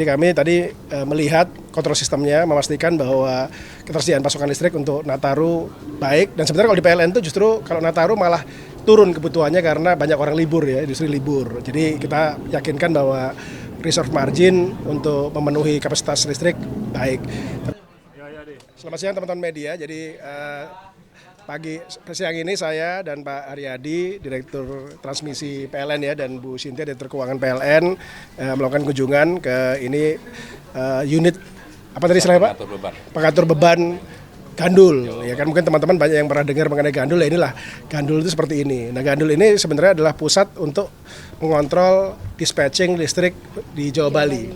Jadi kami tadi melihat kontrol sistemnya, memastikan bahwa ketersediaan pasokan listrik untuk Nataru baik. Dan sebenarnya kalau di PLN itu justru kalau Nataru malah turun kebutuhannya karena banyak orang libur ya, industri libur. Jadi kita yakinkan bahwa reserve margin untuk memenuhi kapasitas listrik baik. Selamat siang teman-teman media. Jadi siang ini saya dan Pak Haryadi, Direktur Transmisi PLN ya, dan Bu Sintia, Direktur Keuangan PLN melakukan kunjungan ke unit apa tadi istilahnya Pak? Pengatur beban gandul. Ya kan mungkin teman-teman banyak yang pernah dengar mengenai gandul, ya inilah gandul itu seperti ini. Nah gandul ini sebenarnya adalah pusat untuk mengontrol dispatching listrik di Jawa Bali.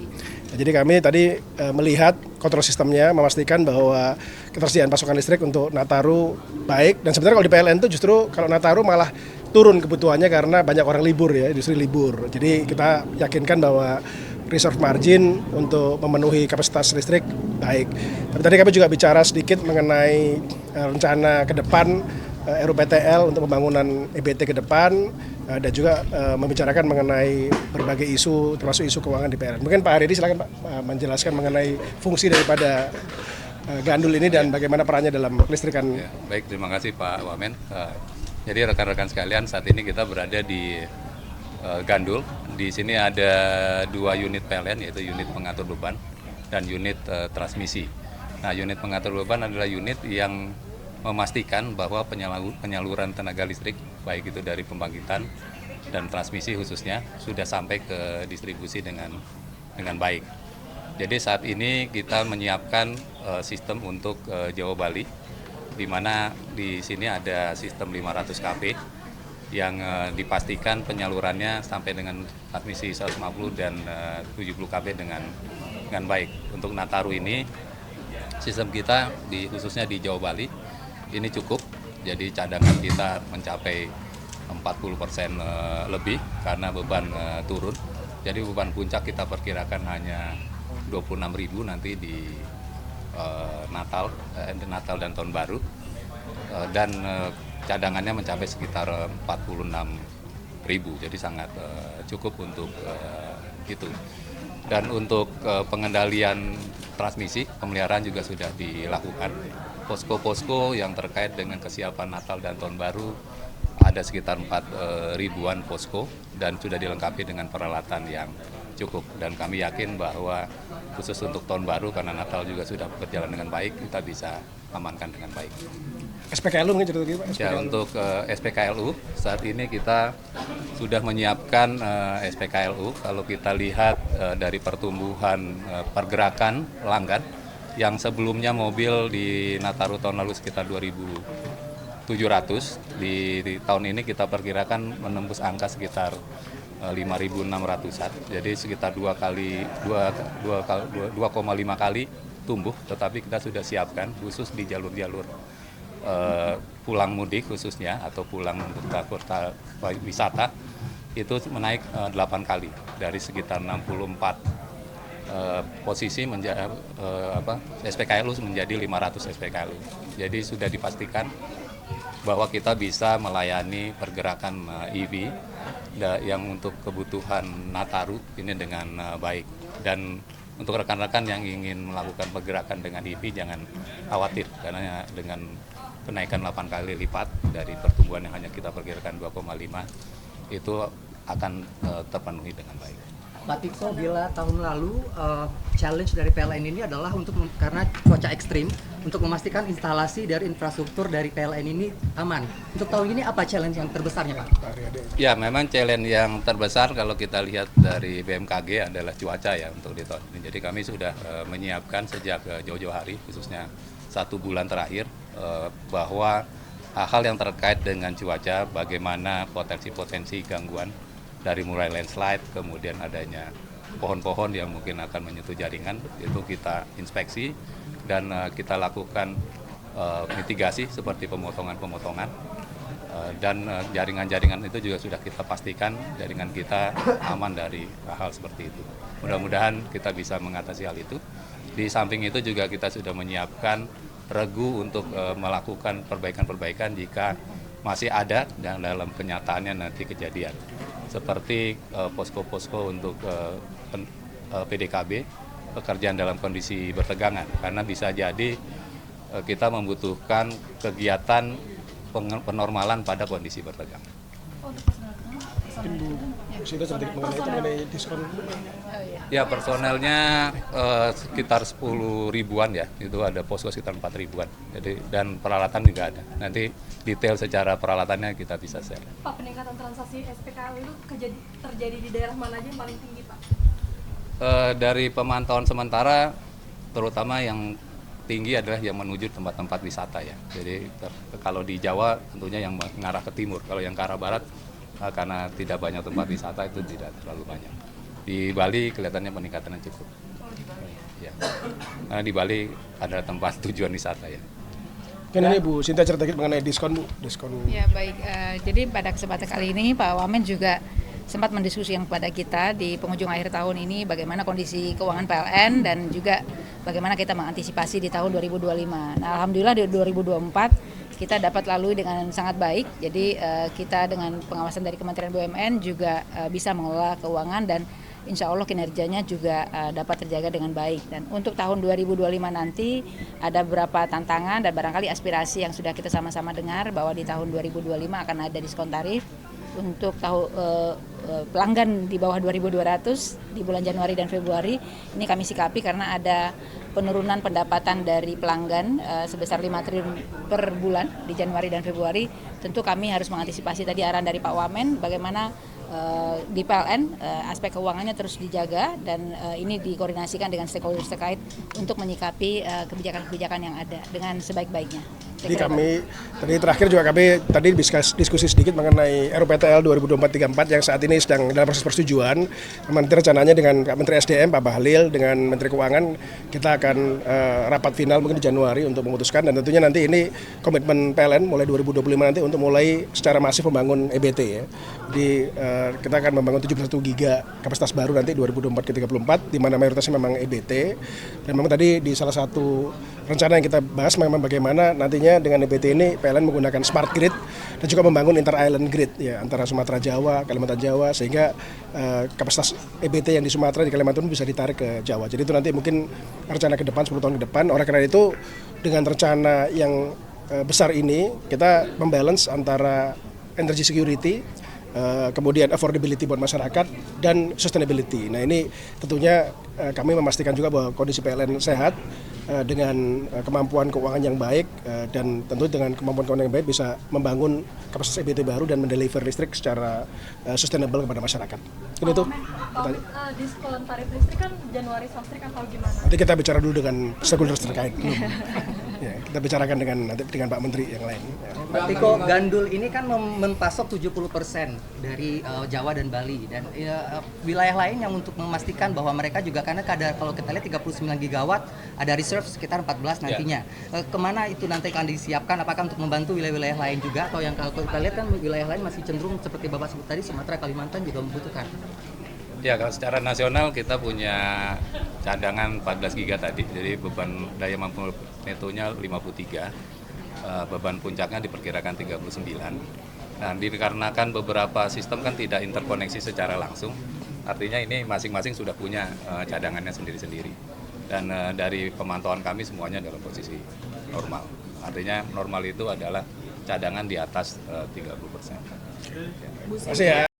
Jadi kami tadi melihat kontrol sistemnya, memastikan bahwa ketersediaan pasokan listrik untuk Nataru baik. Dan sebenarnya kalau di PLN itu justru kalau Nataru malah turun kebutuhannya karena banyak orang libur ya, industri libur. Jadi kita yakinkan bahwa reserve margin untuk memenuhi kapasitas listrik baik. Tapi tadi kami juga bicara sedikit mengenai rencana ke depan RUPTL untuk pembangunan EBT ke depan dan juga membicarakan mengenai berbagai isu termasuk isu keuangan di PLN. Mungkin Pak Haryadi silakan Pak menjelaskan mengenai fungsi daripada gandul ini dan bagaimana perannya dalam kelistrikan. Ya, baik, terima kasih Pak Wamen. Jadi rekan-rekan sekalian, saat ini kita berada di gandul. Di sini ada 2 unit PLN, yaitu unit pengatur beban dan unit transmisi. Nah, unit pengatur beban adalah unit yang memastikan bahwa penyaluran tenaga listrik, baik itu dari pembangkitan dan transmisi khususnya, sudah sampai ke distribusi dengan baik. Jadi saat ini kita menyiapkan sistem untuk Jawa Bali, di mana di sini ada sistem 500 kV yang dipastikan penyalurannya sampai dengan transmisi 150 dan 70 kV dengan baik. Untuk Nataru ini, sistem kita khususnya di Jawa Bali ini cukup, jadi cadangan kita mencapai 40% lebih karena beban turun. Jadi beban puncak kita perkirakan hanya 26.000 nanti di Natal dan Tahun Baru, dan cadangannya mencapai sekitar 46.000, jadi sangat cukup untuk itu. Dan untuk pengendalian transmisi, pemeliharaan juga sudah dilakukan. Posko-posko yang terkait dengan kesiapan Natal dan Tahun Baru ada sekitar 4.000-an posko dan sudah dilengkapi dengan peralatan yang cukup. Dan kami yakin bahwa khusus untuk Tahun Baru, karena Natal juga sudah berjalan dengan baik, kita bisa amankan dengan baik. SPKLU mungkin cerita lagi Pak? Ya, untuk SPKLU saat ini kita sudah menyiapkan SPKLU. Kalau kita lihat dari pertumbuhan pergerakan pelanggan, yang sebelumnya mobil di Nataru tahun lalu sekitar 2.700, di tahun ini kita perkirakan menembus angka sekitar 5.600-an. Jadi sekitar 2,5 kali tumbuh, tetapi kita sudah siapkan khusus di jalur-jalur pulang mudik khususnya atau pulang untuk kota wisata, itu menaik 8 kali dari sekitar 64 posisi SPKLU menjadi 500 SPKLU. Jadi sudah dipastikan bahwa kita bisa melayani pergerakan EV yang untuk kebutuhan Nataru ini dengan baik. Dan untuk rekan-rekan yang ingin melakukan pergerakan dengan EV jangan khawatir, karena dengan kenaikan 8 kali lipat dari pertumbuhan yang hanya kita perkirakan 2,5, itu akan terpenuhi dengan baik. Pak Tikso, bila tahun lalu challenge dari PLN ini adalah karena cuaca ekstrim, untuk memastikan instalasi dari infrastruktur dari PLN ini aman. Untuk tahun ini apa challenge yang terbesarnya Pak? Ya, memang challenge yang terbesar kalau kita lihat dari BMKG adalah cuaca ya untuk di tahun ini. Jadi kami sudah menyiapkan sejak jauh-jauh hari, khususnya 1 bulan terakhir, bahwa hal-hal yang terkait dengan cuaca, bagaimana potensi-potensi gangguan, dari mulai landslide, kemudian adanya pohon-pohon yang mungkin akan menyentuh jaringan, itu kita inspeksi dan kita lakukan mitigasi seperti pemotongan-pemotongan, dan jaringan-jaringan itu juga sudah kita pastikan jaringan kita aman dari hal seperti itu. Mudah-mudahan kita bisa mengatasi hal itu. Di samping itu juga kita sudah menyiapkan regu untuk melakukan perbaikan-perbaikan jika masih ada dan dalam kenyataannya nanti kejadian. Seperti posko-posko untuk PDKB, pekerjaan dalam kondisi bertegangan, karena bisa jadi kita membutuhkan kegiatan penormalan pada kondisi bertegangan. Mungkin Bu Sinta sedikit mengenai diskon. Ya, personelnya sekitar 10 ribuan ya, itu ada posko sekitar 4 ribuan. Jadi, dan peralatan juga ada. Nanti detail secara peralatannya kita bisa share. Pak, peningkatan transaksi SPKL itu terjadi di daerah mana aja yang paling tinggi, Pak? Dari pemantauan sementara, terutama yang tinggi adalah yang menuju tempat-tempat wisata ya. Jadi kalau di Jawa tentunya yang mengarah ke timur, kalau yang ke arah barat karena tidak banyak tempat wisata itu tidak terlalu banyak. Di Bali kelihatannya peningkatannya cukup. Ya. Karena di Bali ada tempat tujuan wisata ya. Kan ini Bu Sinta cerita sedikit mengenai diskon Bu. Diskon. Ya baik, jadi pada kesempatan kali ini Pak Wamen juga sempat mendiskusikan kepada kita di penghujung akhir tahun ini bagaimana kondisi keuangan PLN dan juga bagaimana kita mengantisipasi di tahun 2025. Nah, alhamdulillah di 2024 kita dapat lalui dengan sangat baik. Jadi kita dengan pengawasan dari Kementerian BUMN juga bisa mengelola keuangan dan insya Allah kinerjanya juga dapat terjaga dengan baik. Dan untuk tahun 2025 nanti ada beberapa tantangan dan barangkali aspirasi yang sudah kita sama-sama dengar bahwa di tahun 2025 akan ada diskon tarif untuk pelanggan di bawah 2.200 di bulan Januari dan Februari. Ini kami sikapi karena ada penurunan pendapatan dari pelanggan sebesar 5 triliun per bulan di Januari dan Februari. Tentu kami harus mengantisipasi tadi arahan dari Pak Wamen bagaimana di PLN aspek keuangannya terus dijaga dan ini dikoordinasikan dengan stakeholders terkait untuk menyikapi kebijakan-kebijakan yang ada dengan sebaik-baiknya. Jadi kami tadi terakhir juga kami tadi diskusi sedikit mengenai RUPTL 2024 yang saat ini sedang dalam proses persetujuan. Nanti rencananya dengan Pak Menteri SDM Pak Bahlil dengan Menteri Keuangan kita akan rapat final mungkin di Januari untuk memutuskan, dan tentunya nanti ini komitmen PLN mulai 2025 nanti untuk mulai secara masif membangun EBT ya. Jadi kita akan membangun 71 giga kapasitas baru nanti 2024 ke 34 di mana mayoritasnya memang EBT. Dan memang tadi di salah satu rencana yang kita bahas memang bagaimana nantinya dengan EBT ini PLN menggunakan smart grid dan juga membangun inter island grid ya antara Sumatera Jawa, Kalimantan Jawa, sehingga kapasitas EBT yang di Sumatera di Kalimantan bisa ditarik ke Jawa. Jadi itu nanti mungkin rencana ke depan 10 tahun ke depan. Oleh karena itu dengan rencana yang besar ini kita membalance antara energy security, kemudian affordability buat masyarakat dan sustainability. Nah ini tentunya kami memastikan juga bahwa kondisi PLN sehat dengan kemampuan keuangan yang baik dan tentu dengan kemampuan keuangan yang baik bisa membangun kapasitas EBT baru dan mendeliver listrik secara sustainable kepada masyarakat. Ini tuh diskon tarif listrik kan Januari Sastri kan kalau gimana? Nanti kita bicara dulu dengan stakeholders terkait. Ya, kita bicarakan dengan Pak Menteri yang lain. Ya. Pak Tiko, Gandul ini kan mempasok 70% dari Jawa dan Bali dan wilayah lain yang untuk memastikan bahwa mereka juga karena kalau kita lihat 39 gigawatt ada reserve sekitar 14 nantinya. Kemana itu nanti akan disiapkan? Apakah untuk membantu wilayah-wilayah lain juga atau yang kalau kita lihat kan wilayah lain masih cenderung seperti Bapak sebut tadi Sumatera, Kalimantan juga membutuhkan? Ya, kalau secara nasional kita punya cadangan 14 giga tadi, jadi beban daya mampu netonya 53, beban puncaknya diperkirakan 39. Nah, dikarenakan beberapa sistem kan tidak interkoneksi secara langsung, artinya ini masing-masing sudah punya cadangannya sendiri-sendiri. Dan dari pemantauan kami semuanya dalam posisi normal. Artinya normal itu adalah cadangan di atas 30%. Terima kasih ya.